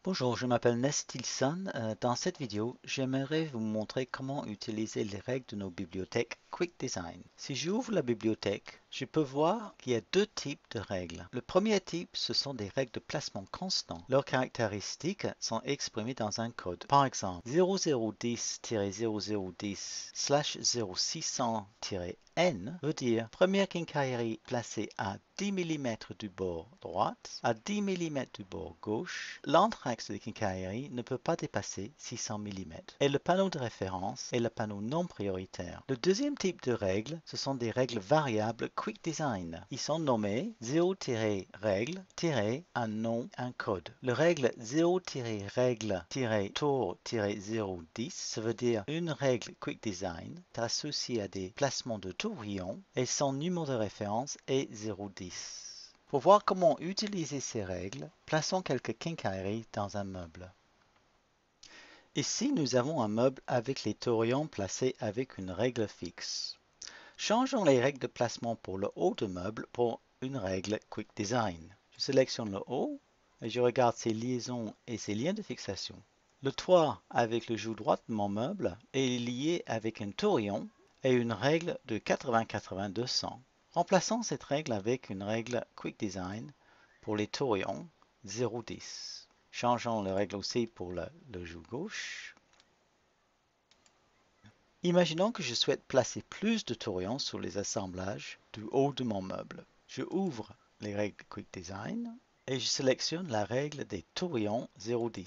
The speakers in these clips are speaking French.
Bonjour, je m'appelle Nestilson. Dans cette vidéo, j'aimerais vous montrer comment utiliser les règles de nos bibliothèques Quick Design. Si j'ouvre la bibliothèque, je peux voir qu'il y a deux types de règles. Le premier type, ce sont des règles de placement constant. Leurs caractéristiques sont exprimées dans un code. Par exemple, 0010-0010/0600-N veut dire première quincaillerie placée à 10 mm du bord droite, à 10 mm du bord gauche. L'entre-axe de quincaillerie ne peut pas dépasser 600 mm. Et le panneau de référence est le panneau non prioritaire. Le deuxième type de règles, ce sont des règles variables Quick Design. Ils sont nommés 0-règle- un nom, un code. Le règle 0-règle-tour-010, ça veut dire une règle Quick Design est associée à des placements de tourbillon et son numéro de référence est 010. Pour voir comment utiliser ces règles, plaçons quelques quincailleries dans un meuble. Ici, nous avons un meuble avec les tourbillons placés avec une règle fixe. Changeons les règles de placement pour le haut de meuble pour une règle Quick Design. Je sélectionne le haut et je regarde ses liaisons et ses liens de fixation. Le toit avec le joue droit de mon meuble est lié avec un tourbillon et une règle de 80-80-200. Remplaçons cette règle avec une règle Quick Design pour les tourbillons 0-10. Changeons la règle aussi pour le joue gauche. Imaginons que je souhaite placer plus de tourbillons sur les assemblages du haut de mon meuble. Je ouvre les règles Quick Design et je sélectionne la règle des tourbillons 0-10.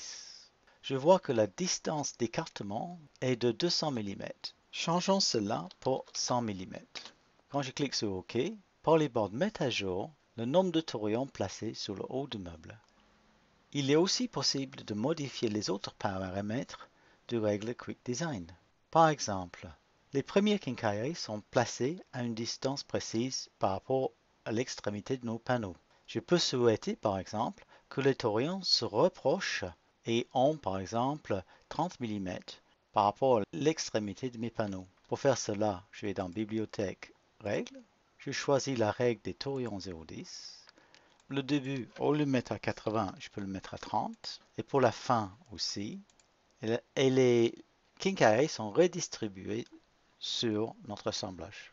Je vois que la distance d'écartement est de 200 mm. Changeons cela pour 100 mm. Quand je clique sur OK, Polyboard met à jour le nombre de tourbillons placés sur le haut du meuble. Il est aussi possible de modifier les autres paramètres de règle Quick Design. Par exemple, les premières quincailleries sont placées à une distance précise par rapport à l'extrémité de nos panneaux. Je peux souhaiter, par exemple, que les tourbillons se rapprochent et ont, par exemple, 30 mm par rapport à l'extrémité de mes panneaux. Pour faire cela, je vais dans Bibliothèque, Règles. Je choisis la règle des tourbillons 0,10. Le début, au lieu de le mettre à 80, je peux le mettre à 30. Et pour la fin aussi. Et les quincailleries sont redistribuées sur notre assemblage.